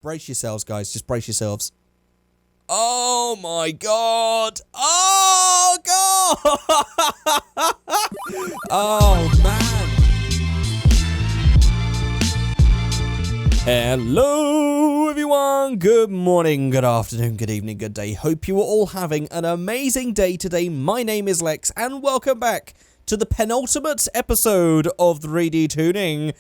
Brace yourselves, guys. Just brace yourselves. Oh my god! Oh god! Oh man! Hello everyone! Good morning, good afternoon, good evening, good day. Hope you are all having an amazing day today. My name is Lex and welcome back to the penultimate episode of 3D Tuning.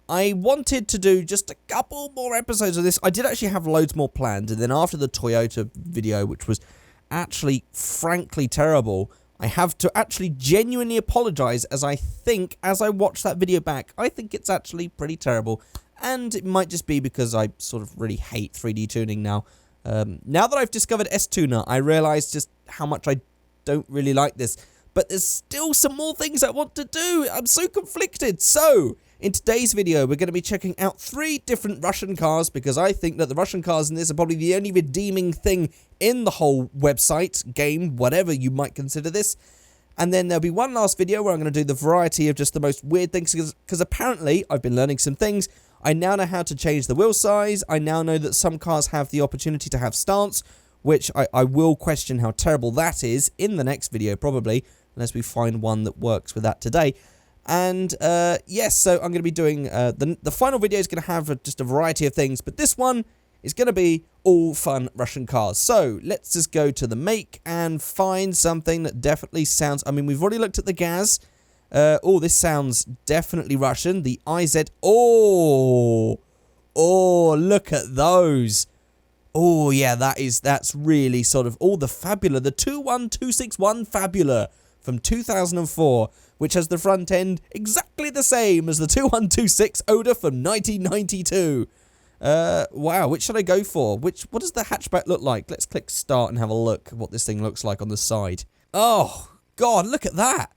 I wanted to do just a couple more episodes of this. I did actually have loads more planned, and then after the Toyota video, which was actually frankly terrible, I have to actually genuinely apologize, as I think, as I watch that video back, I think it's actually pretty terrible. And it might just be because I sort of really hate 3D tuning now. Now that I've discovered S-Tuner, I realize just how much I don't really like this. But there's still some more things I want to do. I'm so conflicted. So, in today's video, we're going to be checking out 3 different Russian cars, because I think that the Russian cars in this are probably the only redeeming thing in the whole website, game, whatever you might consider this. And then there'll be one last video where I'm going to do the variety of just the most weird things, because apparently I've been learning some things. I now know how to change the wheel size. I now know that some cars have the opportunity to have stance, which I will question how terrible that is in the next video, probably, unless we find one that works with that today. And yes, so I'm going to be doing the final video is going to have just a variety of things, but this one is going to be all fun Russian cars. So let's just go to the make and find something that definitely sounds. I mean, we've already looked at the Gaz. Oh, this sounds definitely Russian. The IZ. Oh, look at those. Oh yeah, that's really sort of the Fabula, the 21261 Fabula from 2004. Which has the front end exactly the same as the 2126 Oda from 1992. Wow, which should I go for? What does the hatchback look like? Let's click start and have a look at what this thing looks like on the side. Oh, God, look at that.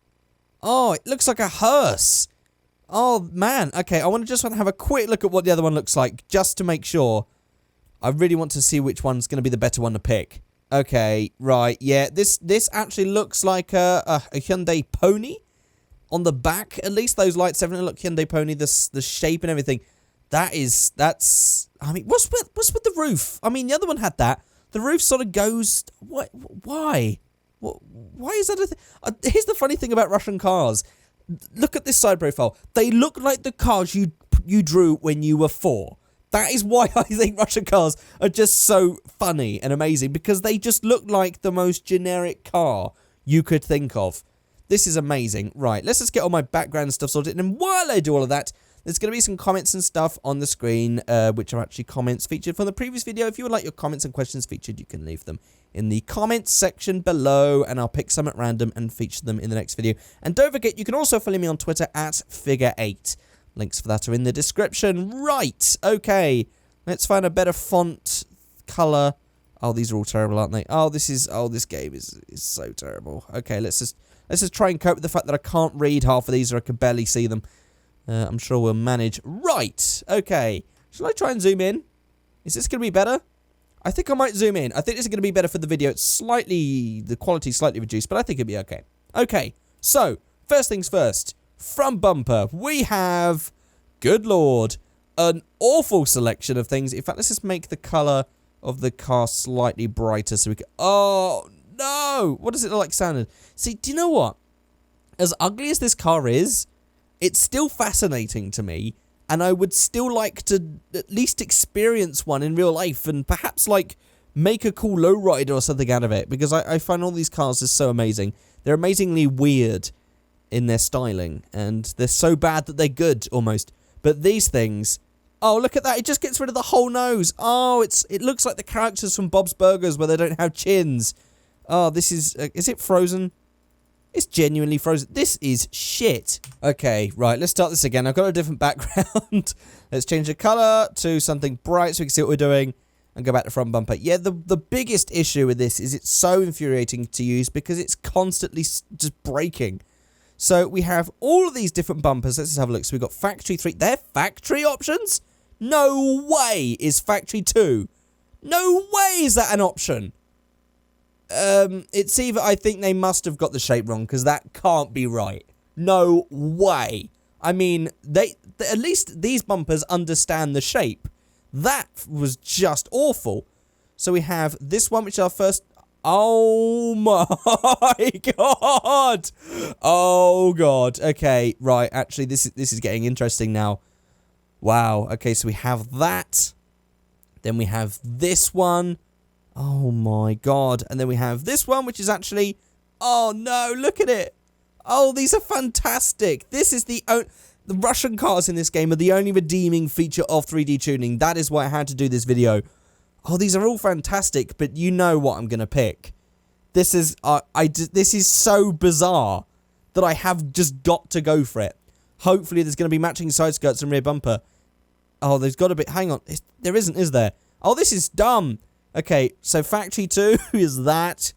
Oh, it looks like a hearse. Oh, man. Okay, I want to have a quick look at what the other one looks like, just to make sure. I really want to see which one's going to be the better one to pick. Okay, right, yeah, this actually looks like a Hyundai Pony. On the back, at least, those lights definitely look Hyundai Pony, the shape and everything. That's, I mean, what's with the roof? I mean, the other one had that. The roof sort of goes, what, why? Why is that a thing? Here's the funny thing about Russian cars. Look at this side profile. They look like the cars you drew when you were 4. That is why I think Russian cars are just so funny and amazing, because they just look like the most generic car you could think of. This is amazing. Right, let's just get all my background stuff sorted. And while I do all of that, there's going to be some comments and stuff on the screen, which are actually comments featured from the previous video. If you would like your comments and questions featured, you can leave them in the comments section below, and I'll pick some at random and feature them in the next video. And don't forget, you can also follow me on Twitter at Figureight. Links for that are in the description. Right, okay. Let's find a better font, color. Oh, these are all terrible, aren't they? Oh, this game is so terrible. Okay, let's just try and cope with the fact that I can't read half of these, or I can barely see them. I'm sure we'll manage. Right, okay. Shall I try and zoom in? Is this going to be better? I think I might zoom in. I think this is going to be better for the video. It's the quality's slightly reduced, but I think it'll be okay. Okay, so, first things first. Front bumper, we have, good lord, an awful selection of things. In fact, let's just make the color of the car slightly brighter so we can... Oh, no! What does it look like sounding? See, do you know what? As ugly as this car is, it's still fascinating to me, and I would still like to at least experience one in real life, and perhaps, like, make a cool lowrider or something out of it, because I find all these cars are so amazing. They're amazingly weird in their styling, and they're so bad that they're good, almost. But these things... Oh, look at that. It just gets rid of the whole nose. Oh, it looks like the characters from Bob's Burgers where they don't have chins. Oh, this is it Frozen? It's genuinely Frozen. This is shit. Okay, right, let's start this again. I've got a different background. Let's change the color to something bright so we can see what we're doing. And go back to front bumper. Yeah, the biggest issue with this is it's so infuriating to use because it's constantly just breaking. So we have all of these different bumpers. Let's just have a look. So we've got factory 3. They're factory options? No way is factory 2. No way is that an option. It's either, I think they must have got the shape wrong, because that can't be right. No way. I mean, at least these bumpers understand the shape. That was just awful. So we have this one, which is our first... Oh my god! Oh god. Okay, right. Actually, this is getting interesting now. Wow. Okay, so we have that. Then we have this one. Oh my god. And then we have this one, which is actually... Oh no, look at it. Oh, these are fantastic. This is the Russian cars in this game are the only redeeming feature of 3D tuning. That is why I had to do this video. Oh, these are all fantastic, but you know what I'm going to pick. This is this is so bizarre that I have just got to go for it. Hopefully there's going to be matching side skirts and rear bumper. Oh, there's got to be... Hang on. There isn't, is there? Oh, this is dumb. Okay, so Factory 2 is that,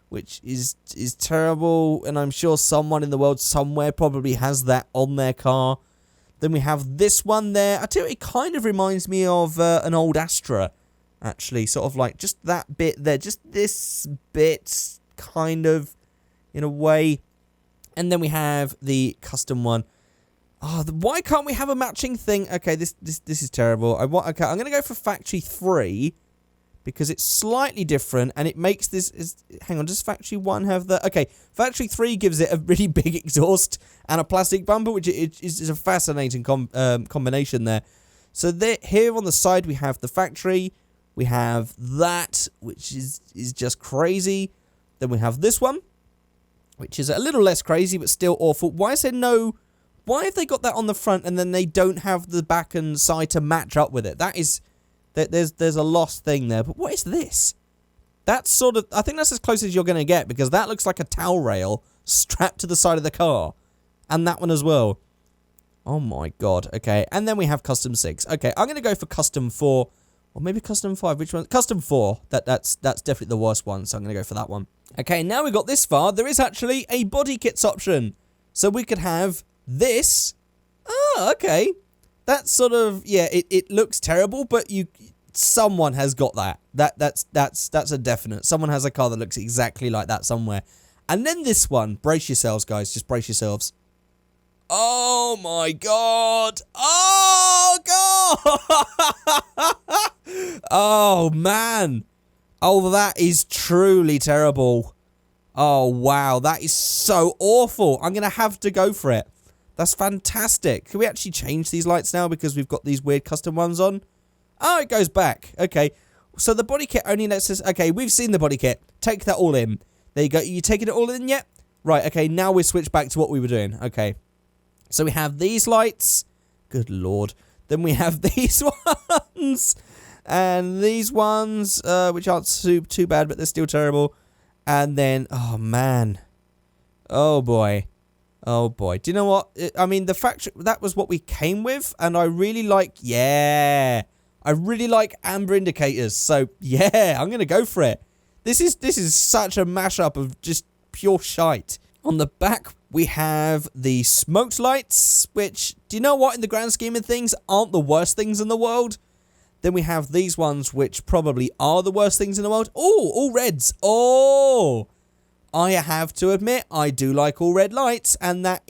which is terrible, and I'm sure someone in the world somewhere probably has that on their car. Then we have this one there. I tell you, it kind of reminds me of an old Astra, actually. Sort of like just that bit there. Just this bit, kind of, in a way. And then we have the custom one. Oh, why can't we have a matching thing? Okay, this is terrible. Okay, I'm going to go for Factory 3. Because it's slightly different, and it makes this... hang on, does Factory 1 have the... Okay, Factory 3 gives it a really big exhaust and a plastic bumper, which is a fascinating combination there. So here on the side, we have the Factory. We have that, which is just crazy. Then we have this one, which is a little less crazy, but still awful. Why is there no... Why have they got that on the front, and then they don't have the back and side to match up with it? That is... There's a lost thing there, but what is this? That's sort of... I think that's as close as you're going to get, because that looks like a towel rail strapped to the side of the car. And that one as well. Oh my god, okay. And then we have Custom 6. Okay, I'm going to go for Custom 4, or maybe Custom 5. Which one? Custom 4. That's definitely the worst one, so I'm going to go for that one. Okay, now we got this far, there is actually a body kits option. So we could have this. Oh, okay. That's sort of, yeah, it looks terrible, but someone has got that. That's a definite. Someone has a car that looks exactly like that somewhere. And then this one, brace yourselves, guys, just brace yourselves. Oh my god. Oh god. Oh man. Oh, that is truly terrible. Oh wow, that is so awful. I'm going to have to go for it. That's fantastic. Can we actually change these lights now because we've got these weird custom ones on? Oh, it goes back. Okay. So the body kit only lets us... Okay, we've seen the body kit. Take that all in. There you go. You taking it all in yet? Right, okay. Now we switch back to what we were doing. Okay. So we have these lights. Good lord. Then we have these ones. And these ones, which aren't too bad, but they're still terrible. And then... Oh, man. Oh, boy. Oh boy, do you know what? I mean, the factory, that was what we came with, and I really like, I really like amber indicators, so yeah, I'm going to go for it. This is such a mashup of just pure shite. On the back, we have the smoked lights, which, do you know what, in the grand scheme of things, aren't the worst things in the world. Then we have these ones, which probably are the worst things in the world. Oh, all reds. Oh! I have to admit, I do like all red lights, and that's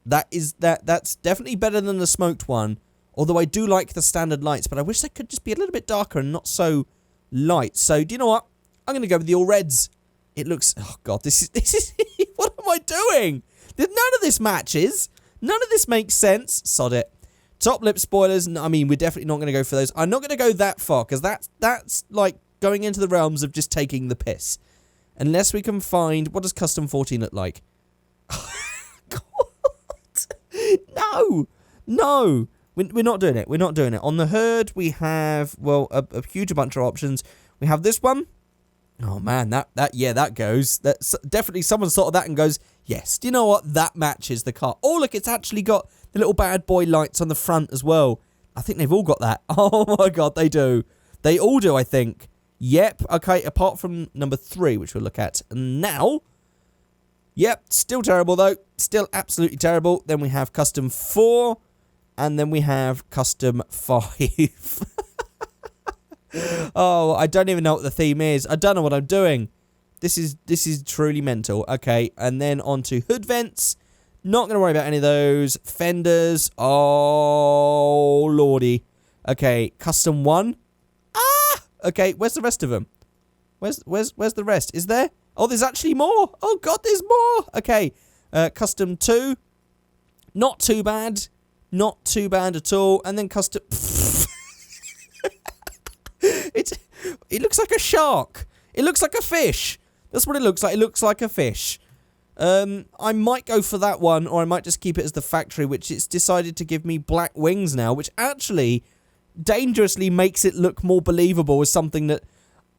definitely better than the smoked one. Although I do like the standard lights, but I wish they could just be a little bit darker and not so light. So, do you know what? I'm going to go with the all reds. It looks... Oh, God, this is... What am I doing? None of this matches. None of this makes sense. Sod it. Top lip spoilers. I mean, we're definitely not going to go for those. I'm not going to go that far, because that's like going into the realms of just taking the piss. Unless we can find... What does Custom 14 look like? God. No. No. We're not doing it. We're not doing it. On the herd, we have, well, a huge bunch of options. We have this one. Oh, man. That goes. That's definitely someone thought of that and goes, yes. Do you know what? That matches the car. Oh, look. It's actually got the little bad boy lights on the front as well. I think they've all got that. Oh, my God. They do. They all do, I think. Yep, okay, apart from number 3, which we'll look at now. Yep, still terrible, though. Still absolutely terrible. Then we have Custom 4, and then we have Custom 5. Oh, I don't even know what the theme is. I don't know what I'm doing. This is truly mental. Okay, and then on to hood vents. Not going to worry about any of those. Fenders. Oh, lordy. Okay, custom 1. Ah! Okay, where's the rest of them? Where's the rest? Is there? Oh, there's actually more. Oh, God, there's more. Okay, custom 2. Not too bad. Not too bad at all. And then custom... It looks like a shark. It looks like a fish. That's what it looks like. It looks like a fish. I might go for that one, or I might just keep it as the factory, which it's decided to give me black wings now, which actually dangerously makes it look more believable as something that...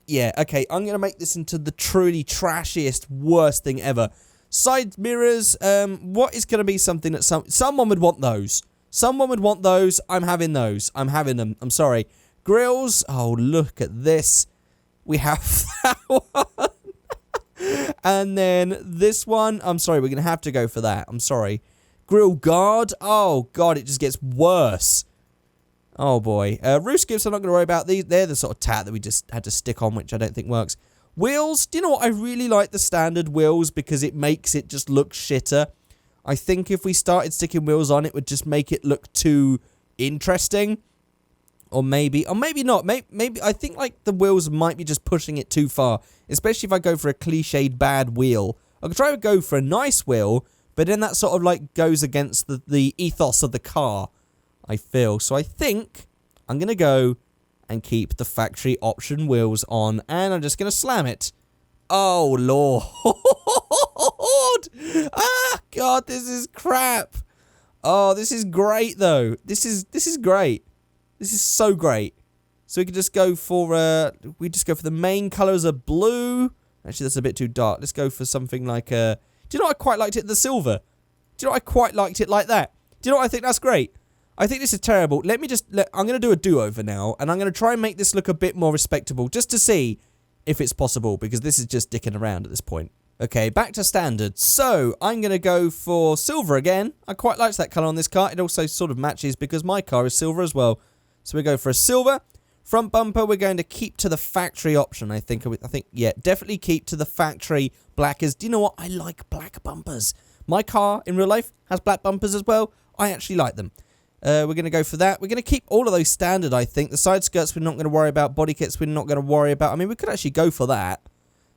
Yeah, okay, I'm going to make this into the truly trashiest, worst thing ever. Side mirrors, what is going to be something that someone would want those? Someone would want those. I'm having those. I'm having them. I'm sorry. Grills. Oh, look at this. We have that one. And then this one. I'm sorry, we're going to have to go for that. I'm sorry. Grill guard. Oh, God, it just gets worse. Oh, boy. Roost skips, I'm not going to worry about these. They're the sort of tat that we just had to stick on, which I don't think works. Wheels. Do you know what? I really like the standard wheels because it makes it just look shitter. I think if we started sticking wheels on, it would just make it look too interesting. Or maybe not. Maybe I think like the wheels might be just pushing it too far. Especially if I go for a cliched bad wheel. I could try to go for a nice wheel, but then that sort of like goes against the ethos of the car, I feel. So I think I'm going to go and keep the factory option wheels on. And I'm just going to slam it. Oh, Lord. Ah, God, this is crap. Oh, this is great, though. This is great. This is so great. So we can just go for the main colours of blue. Actually, that's a bit too dark. Let's go for something like do you know what I quite liked it? The silver. Do you know what I quite liked it like that? Do you know what I think? That's great. I think this is terrible. I'm going to do a do-over now, and I'm going to try and make this look a bit more respectable, just to see if it's possible, because this is just dicking around at this point. Okay, back to standard. So, I'm going to go for silver again. I quite liked that colour on this car. It also sort of matches because my car is silver as well. So, we go for a silver. Front bumper, we're going to keep to the factory option, I think. Yeah, definitely keep to the factory black. Do you know what? I like black bumpers. My car, in real life, has black bumpers as well. I actually like them. We're going to go for that. We're going to keep all of those standard, I think. The side skirts we're not going to worry about. Body kits we're not going to worry about. I mean, we could actually go for that.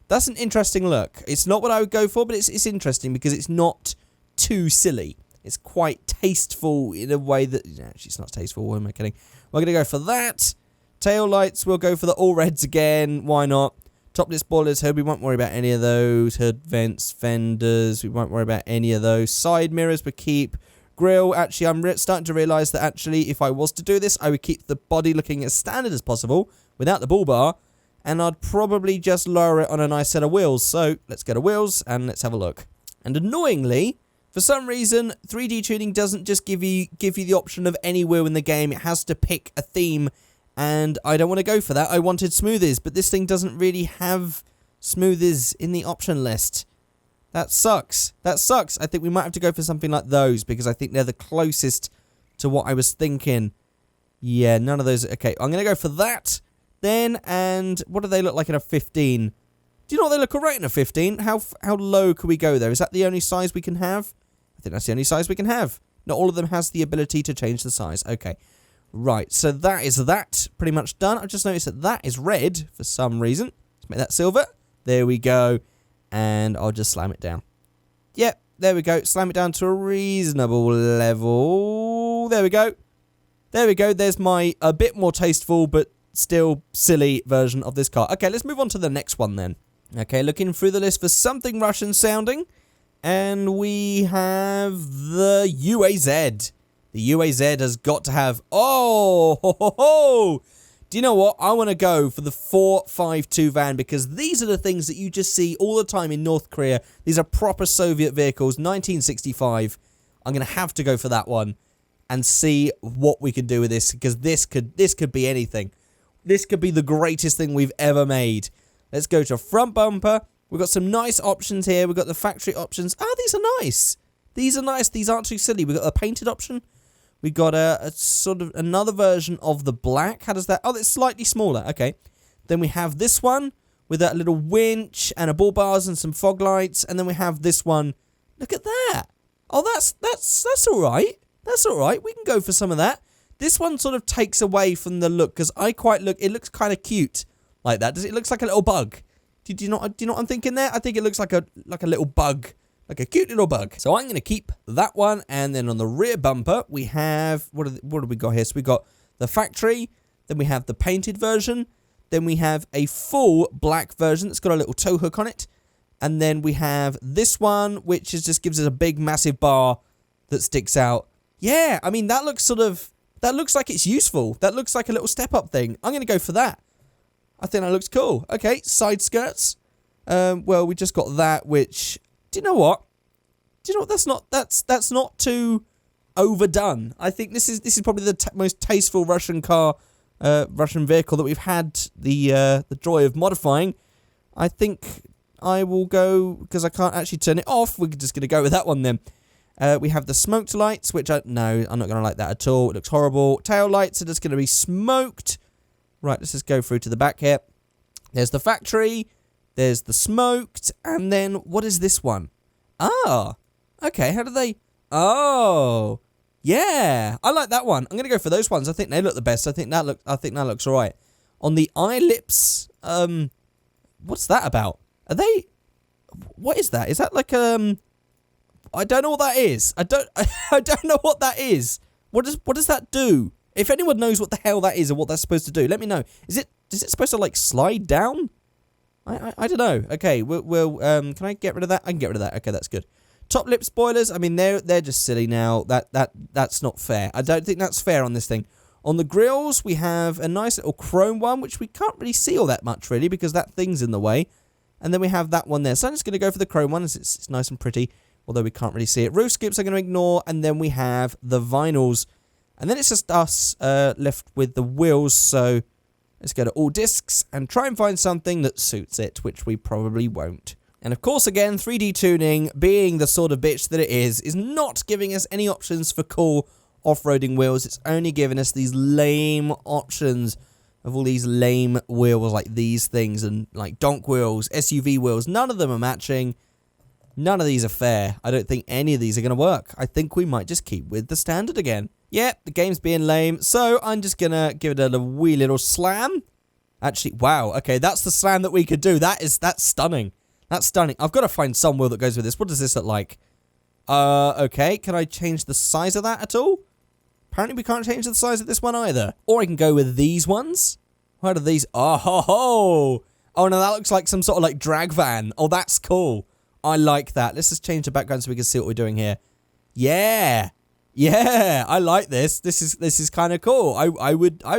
That's an interesting look. It's not what I would go for, but it's interesting because it's not too silly. It's quite tasteful in a way that... Actually, it's not tasteful. What am I kidding? We're going to go for that. Tail lights, we'll go for the all reds again. Why not? Topless spoilers, hood, we won't worry about any of those. Hood, vents, fenders, we won't worry about any of those. Side mirrors, we keep... Grill, actually, I'm starting to realise that actually, if I was to do this, I would keep the body looking as standard as possible, without the bull bar, and I'd probably just lower it on a nice set of wheels. So, let's go to wheels, and let's have a look. And annoyingly, for some reason, 3D tuning doesn't just give you the option of any wheel in the game. It has to pick a theme, and I don't want to go for that. I wanted smoothies, but this thing doesn't really have smoothies in the option list. That sucks. That sucks. I think we might have to go for something like those, because I think they're the closest to what I was thinking. Yeah, none of those. Okay, I'm going to go for that then, and what do they look like in a 15? Do you know what they look alright in a 15? How low can we go there? Is that the only size we can have? I think that's the only size we can have. Not all of them has the ability to change the size. Okay. Right, so that is that. Pretty much done. I've just noticed that is red for some reason. Let's make that silver. There we go. And I'll just slam it down. Yep, there we go. Slam it down to a reasonable level. There we go. There we go. There's my a bit more tasteful but still silly version of this car. Okay, let's move on to the next one then. Okay, looking through the list for something Russian sounding. And we have the UAZ. The UAZ has got to have... Oh! Ho, ho, ho. Do you know what? I want to go for the 452 van because these are the things that you just see all the time in North Korea. These are proper Soviet vehicles, 1965. I'm going to have to go for that one and see what we can do with this because this could be anything. This could be the greatest thing we've ever made. Let's go to front bumper. We've got some nice options here. We've got the factory options. Ah, these are nice. These are nice. These aren't too silly. We've got a painted option. We got a sort of another version of the black. How does that... Oh, it's slightly smaller. Okay. Then we have this one with that little winch and a bull bars and some fog lights. And then we have this one. Look at that. Oh, that's all right. That's all right. We can go for some of that. This one sort of takes away from the look because it looks kind of cute like that. Does it looks like a little bug? Do you know what I'm thinking there? I think it looks like a little bug, like a cute little bug. So I'm going to keep that one. And then on the rear bumper, we have, what do we got here? So we got the factory, then we have the painted version, then we have a full black version that's got a little tow hook on it. And then we have this one, which just gives us a big, massive bar that sticks out. Yeah, I mean, that looks like it's useful. That looks like a little step-up thing. I'm going to go for that. I think that looks cool. Okay, side skirts. Well, we just got that, which, do you know what? That's not too overdone. I think this is probably the most tasteful Russian vehicle that we've had the joy of modifying. I think I will go, because I can't actually turn it off, we're just going to go with that one then. We have the smoked lights, which no, I'm not going to like that at all. It looks horrible. Tail lights are just going to be smoked. Right, let's just go through to the back here. There's the factory. There's the smoked. And then, what is this one? Ah, okay, how do they... Oh, yeah, I like that one. I'm going to go for those ones. I think they look the best. I think that looks all right. On the eye lips, what's that about? Are they... What is that? Is that like, I don't know what that is. I don't know what that is. What does that do? If anyone knows what the hell that is or what that's supposed to do, let me know. Is it supposed to like slide down? I don't know. Okay, we'll can I get rid of that? I can get rid of that. Okay, that's good. Top lip spoilers. I mean, they're just silly now. That's not fair. I don't think that's fair on this thing. On the grills, we have a nice little chrome one, which we can't really see all that much really because that thing's in the way. And then we have that one there. So I'm just going to go for the chrome one. It's nice and pretty, although we can't really see it. Roof skips I'm going to ignore, and then we have the vinyls. And then it's just us left with the wheels, so let's go to all discs and try and find something that suits it, which we probably won't. And of course, again, 3D tuning, being the sort of bitch that it is not giving us any options for cool off-roading wheels. It's only giving us these lame options of all these lame wheels like these things and like donk wheels, SUV wheels. None of them are matching. None of these are fair. I don't think any of these are going to work. I think we might just keep with the standard again. Yep, the game's being lame, so I'm just going to give it a wee little slam. Actually, wow, okay, that's the slam that we could do. That's stunning. That's stunning. I've got to find some wheel that goes with this. What does this look like? Okay, can I change the size of that at all? Apparently we can't change the size of this one either. Or I can go with these ones. What are these? Oh, ho, ho. Oh, no, that looks like some sort of like drag van. Oh, that's cool. I like that. Let's just change the background so we can see what we're doing here. Yeah. Yeah, I like this. This is kind of cool. I would own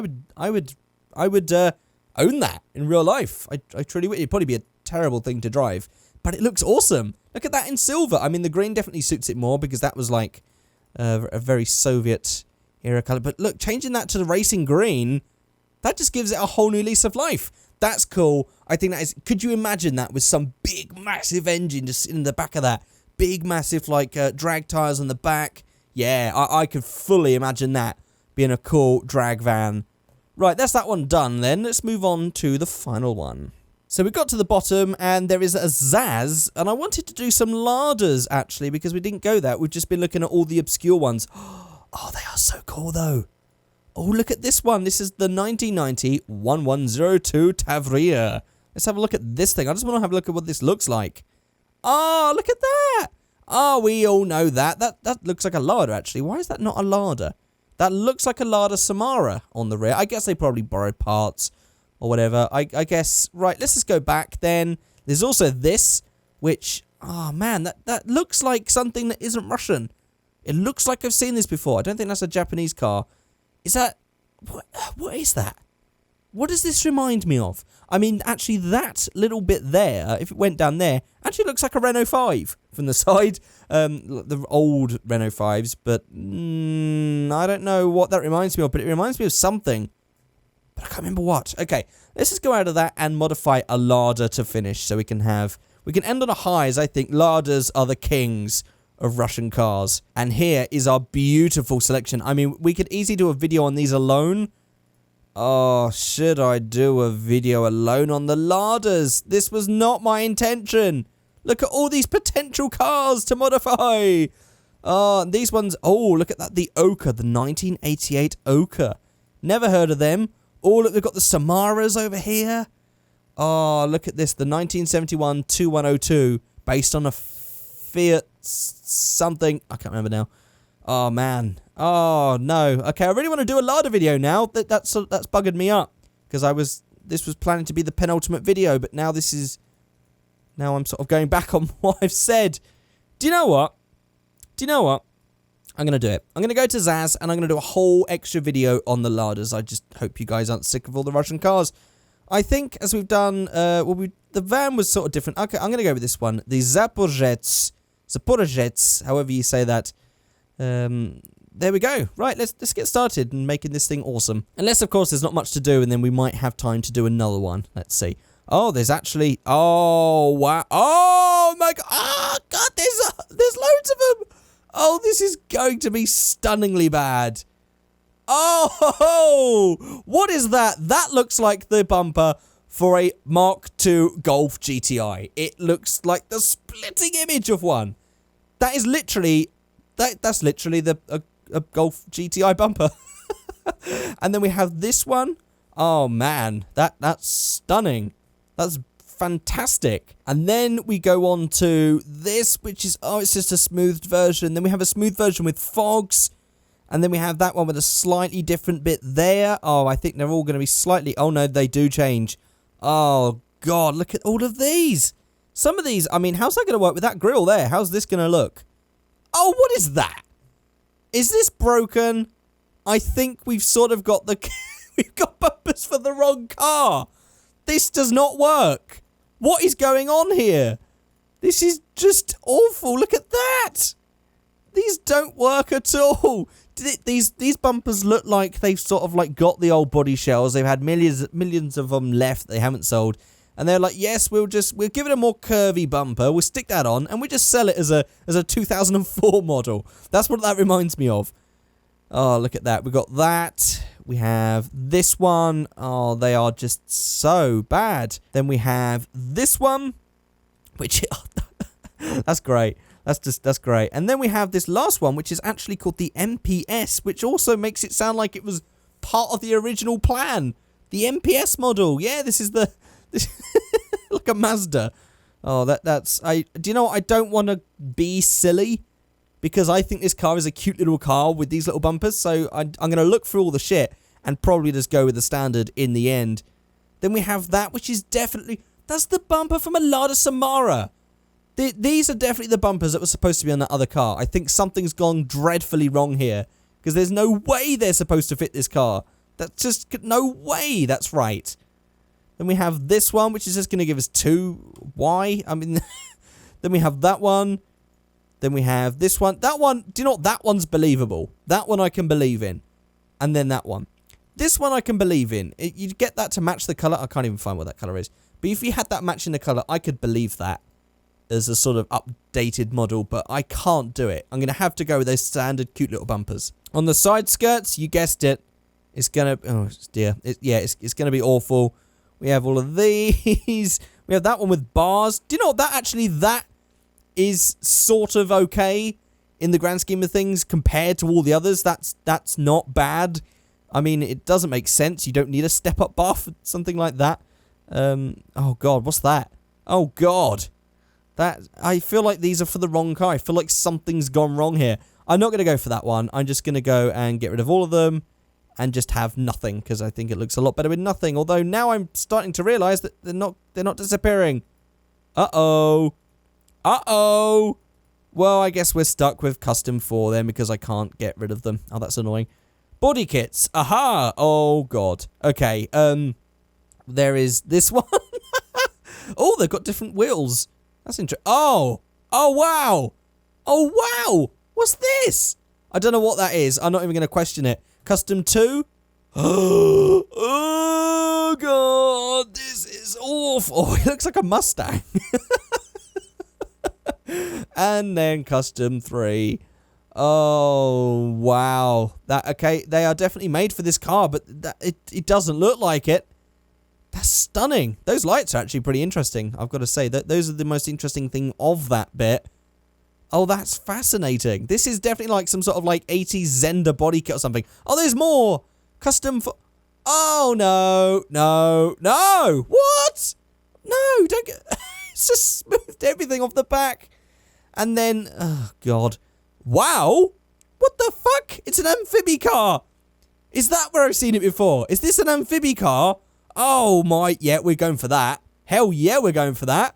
that in real life. I truly would. It'd probably be a terrible thing to drive, but it looks awesome. Look at that in silver. I mean, the green definitely suits it more because that was like a very Soviet era color. But look, changing that to the racing green, that just gives it a whole new lease of life. That's cool. I think that is... Could you imagine that with some big, massive engine just in the back of that? Big, massive, like, drag tires on the back. Yeah, I could fully imagine that being a cool drag van. Right, that's that one done then. Let's move on to the final one. So we got to the bottom, and there is a Zaz, and I wanted to do some larders, actually, because we didn't go that. We've just been looking at all the obscure ones. Oh, they are so cool, though. Oh, look at this one. This is the 1990 1102 Tavria. Let's have a look at this thing. I just want to have a look at what this looks like. Oh, look at that. Oh, we all know that. That looks like a larder, actually. Why is that not a larder? That looks like a Lada Samara on the rear. I guess they probably borrowed parts or whatever. I guess, right, let's just go back then. There's also this, which, oh, man, that looks like something that isn't Russian. It looks like I've seen this before. I don't think that's a Japanese car. Is that... What is that? What does this remind me of? I mean, actually, that little bit there, if it went down there, actually looks like a Renault 5 from the side. The old Renault 5s, but I don't know what that reminds me of, but it reminds me of something. But I can't remember what. Okay, let's just go out of that and modify a Lada to finish so we can end on a high, as I think Ladas are the kings of Russian cars. And here is our beautiful selection. I mean, we could easily do a video on these alone. Oh, should I do a video alone on the Ladas? This was not my intention. Look at all these potential cars to modify. These ones, oh, look at that, the Ochre, the 1988 Ochre. Never heard of them. Oh, look, they've got the Samaras over here. Oh, look at this, the 1971 2102, based on a Fiat something. I can't remember now. Oh, man. Oh, no. Okay, I really want to do a Lada video now. That's buggered me up. Because this was planning to be the penultimate video, but now now I'm sort of going back on what I've said. Do you know what? I'm going to do it. I'm going to go to Zaz, and I'm going to do a whole extra video on the Ladas. I just hope you guys aren't sick of all the Russian cars. I think, as we've done, the van was sort of different. Okay, I'm going to go with this one. The Zaporizhets, however you say that. There we go. Right, let's get started and making this thing awesome. Unless, of course, there's not much to do, and then we might have time to do another one. Let's see. Oh, there's actually... Oh, wow. Oh, my God. Oh, God, there's loads of them. Oh, this is going to be stunningly bad. Oh, what is that? That looks like the bumper for a Mark II Golf GTI. It looks like the splitting image of one. That is literally... That's literally a Golf GTI bumper. And then we have this one. Oh, man. That's stunning. That's fantastic. And then we go on to this, which is... Oh, it's just a smoothed version. Then we have a smooth version with fogs. And then we have that one with a slightly different bit there. Oh, I think they're all going to be slightly... Oh, no, they do change. Oh, God. Look at all of these. Some of these... I mean, how's that going to work with that grille there? How's this going to look? Oh, what is that? Is this broken? I think we've sort of got the... we've got bumpers for the wrong car. This does not work. What is going on here? This is just awful. Look at that. These don't work at all. These bumpers look like they've sort of like got the old body shells. They've had millions of them left they haven't sold. And they're like, yes, we'll give it a more curvy bumper. We'll stick that on, and we just sell it as a 2004 model. That's what that reminds me of. Oh, look at that. We got that. We have this one. Oh, they are just so bad. Then we have this one, which that's great. That's great. And then we have this last one, which is actually called the MPS, which also makes it sound like it was part of the original plan. The MPS model. Yeah, this is the... Like a Mazda. Oh, do you know what? I don't want to be silly, because I think this car is a cute little car with these little bumpers, so I'm going to look through all the shit and probably just go with the standard in the end. Then we have that, which is definitely... That's the bumper from a Lada Samara. These are definitely the bumpers that were supposed to be on that other car. I think something's gone dreadfully wrong here, because there's no way they're supposed to fit this car. That's just... No way that's right. Then we have this one, which is just going to give us 2Y. I mean, then we have that one. Then we have this one. That one, do you know what? That one's believable. That one I can believe in. And then that one. This one I can believe in. You'd get that to match the colour. I can't even find what that colour is. But if you had that matching the colour, I could believe that as a sort of updated model. But I can't do it. I'm going to have to go with those standard cute little bumpers. On the side skirts, you guessed it. It's going to... Oh, dear. It's going to be awful. We have all of these. We have that one with bars. Do you know what? That is sort of okay in the grand scheme of things compared to all the others. That's not bad. I mean, it doesn't make sense. You don't need a step-up bar for something like that. Oh, God. What's that? Oh, God. I feel like these are for the wrong car. I feel like something's gone wrong here. I'm not going to go for that one. I'm just going to go and get rid of all of them. And just have nothing, because I think it looks a lot better with nothing. Although now I'm starting to realise that they're not disappearing. Uh-oh. Well, I guess we're stuck with custom 4 then, because I can't get rid of them. Oh, that's annoying. Body kits. Aha. Oh, God. Okay. There is this one. Oh, they've got different wheels. That's interesting. Oh, wow. Oh, wow. What's this? I don't know what that is. I'm not even going to question it. Custom 2. Oh, God. This is awful. Oh, it looks like a Mustang. And then custom 3. Oh, wow. Okay, they are definitely made for this car, but it doesn't look like it. That's stunning. Those lights are actually pretty interesting, I've got to say. Those are the most interesting thing of that bit. Oh, that's fascinating. This is definitely like some sort of like 80s Zender body kit or something. Oh, there's more. Custom for... Oh, no. No. No. What? No, don't get... It's just smoothed everything off the back. And then... Oh, God. Wow. What the fuck? It's an amphibie car. Is that where I've seen it before? Is this an amphibie car? Oh, my... Yeah, we're going for that. Hell yeah, we're going for that.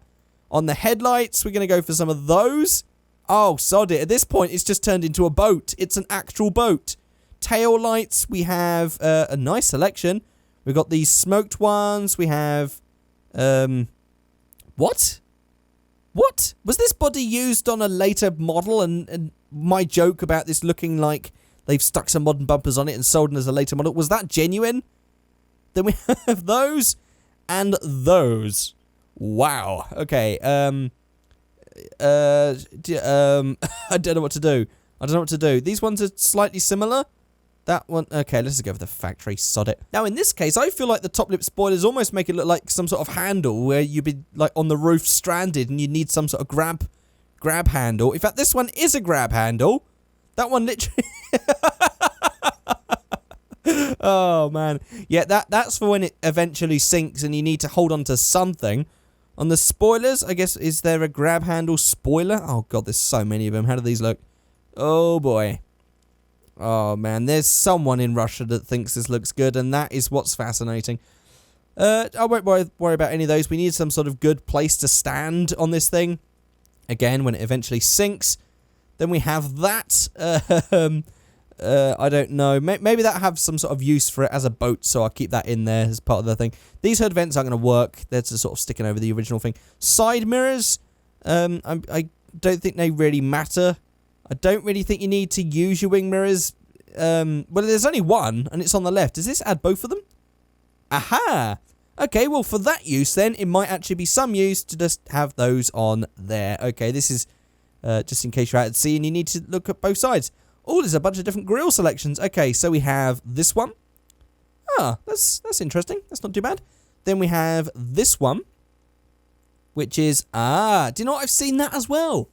On the headlights, we're going to go for some of those. Oh, sod it. At this point, it's just turned into a boat. It's an actual boat. Tail lights, we have a nice selection. We've got these smoked ones. We have... What? What? Was this body used on a later model? And my joke about this looking like they've stuck some modern bumpers on it and sold it as a later model, was that genuine? Then we have those and those. Wow. Okay. I don't know what to do. I don't know what to do. These ones are slightly similar. That one... Okay, let's just go for the factory. Sod it. Now, in this case, I feel like the top lip spoilers almost make it look like some sort of handle where you'd be, like, on the roof stranded and you need some sort of grab handle. In fact, this one is a grab handle. That one literally... Oh, man. Yeah, that's for when it eventually sinks and you need to hold on to something. On the spoilers, I guess, is there a grab handle spoiler? Oh, God, there's so many of them. How do these look? Oh, boy. Oh, man, there's someone in Russia that thinks this looks good, and that is what's fascinating. I won't worry about any of those. We need some sort of good place to stand on this thing. Again, when it eventually sinks. Then we have that. I don't know. Maybe that have some sort of use for it as a boat, so I'll keep that in there as part of the thing. These hood vents aren't going to work. They're just sort of sticking over the original thing. Side mirrors, I don't think they really matter. I don't really think you need to use your wing mirrors. Well, there's only one, and it's on the left. Does this add both of them? Aha! Okay, well, for that use, then, it might actually be some use to just have those on there. Okay, this is just in case you're out at sea and you need to look at both sides. Oh, there's a bunch of different grille selections. Okay, so we have this one. Ah, that's interesting. That's not too bad. Then we have this one, which is... do you know what? I've seen that as well.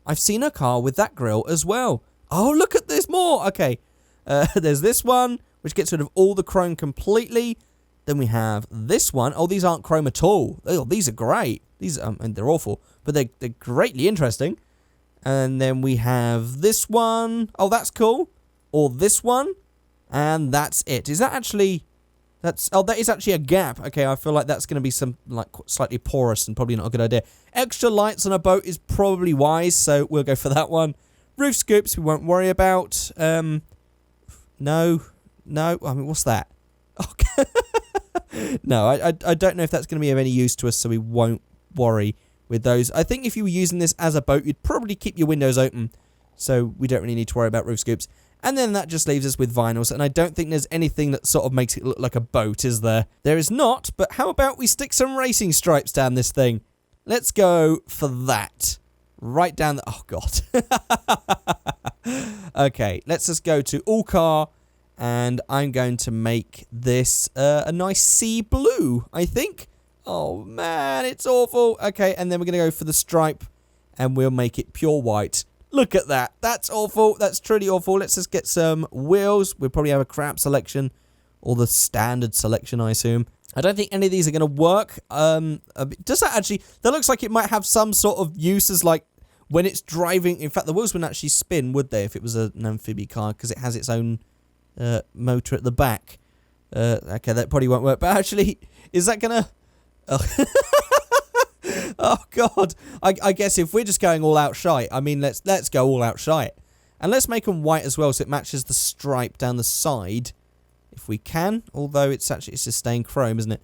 I've seen a car with that grille as well. Oh, look at this more. Okay, there's this one, which gets rid of all the chrome completely. Then we have this one. Oh, these aren't chrome at all. Oh, these are great. These, and they're awful, but they're greatly interesting. And then we have this one. Oh, that's cool. Or this one. And that's it. Is that actually... Oh, that is actually a gap. Okay, I feel like that's going to be some, like, slightly porous and probably not a good idea. Extra lights on a boat is probably wise, so we'll go for that one. Roof scoops we won't worry about. No. I mean, what's that? Okay. No, I don't know if that's going to be of any use to us, so we won't worry with those. I think if you were using this as a boat, you'd probably keep your windows open, so we don't really need to worry about roof scoops. And then that just leaves us with vinyls, and I don't think there's anything that sort of makes it look like a boat, is there? There is not, but how about we stick some racing stripes down this thing? Let's go for that. Right down the... Oh, God. Okay, let's just go to all car, and I'm going to make this a nice sea blue, I think. Oh, man, it's awful. Okay, and then we're going to go for the stripe, and we'll make it pure white. Look at that. That's awful. That's truly awful. Let's just get some wheels. We'll probably have a crap selection, or the standard selection, I assume. I don't think any of these are going to work. Does that actually... That looks like it might have some sort of use as, like, when it's driving... In fact, the wheels wouldn't actually spin, would they, if it was an amphibie car, because it has its own motor at the back. Okay, that probably won't work. But actually, is that going to... Oh. Oh, God. I guess if we're just going all out shite, I mean, let's go all out shite. And let's make them white as well, so it matches the stripe down the side. If we can. Although it's just staying chrome, isn't it?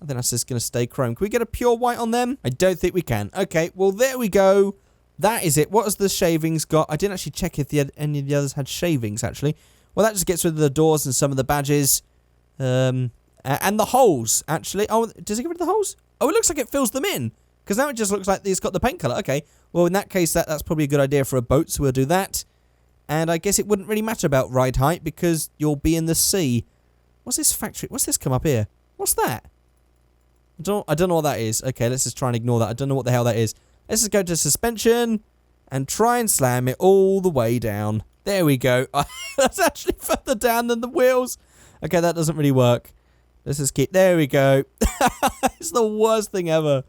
I think that's just going to stay chrome. Can we get a pure white on them? I don't think we can. Okay, well, there we go. That is it. What has the shavings got? I didn't actually check if any of the others had shavings, actually. Well, that just gets rid of the doors and some of the badges. And the holes, actually. Oh, does it get rid of the holes? Oh, it looks like it fills them in. Because now it just looks like it's got the paint colour. Okay, well, in that case, that's probably a good idea for a boat, so we'll do that. And I guess it wouldn't really matter about ride height, because you'll be in the sea. What's this factory? What's this come up here? What's that? I don't know what that is. Okay, let's just try and ignore that. I don't know what the hell that is. Let's just go to suspension. and try and slam it all the way down. There we go. That's actually further down than the wheels. Okay, that doesn't really work. Let's just keep... There we go. It's the worst thing ever.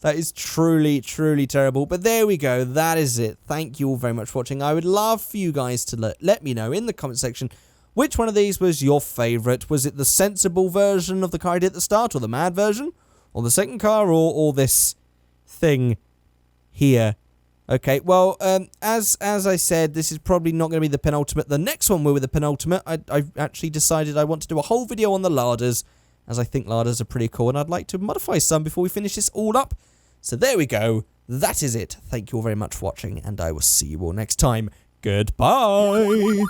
That is truly, truly terrible. But there we go. That is it. Thank you all very much for watching. I would love for you guys to let me know in the comment section which one of these was your favourite. Was it the sensible version of the car I did at the start, or the mad version, or the second car, or this thing here? Okay, well, as I said, this is probably not going to be the penultimate. The next one will be the penultimate. I've actually decided I want to do a whole video on the larders, as I think larders are pretty cool, and I'd like to modify some before we finish this all up. So there we go. That is it. Thank you all very much for watching, and I will see you all next time. Goodbye.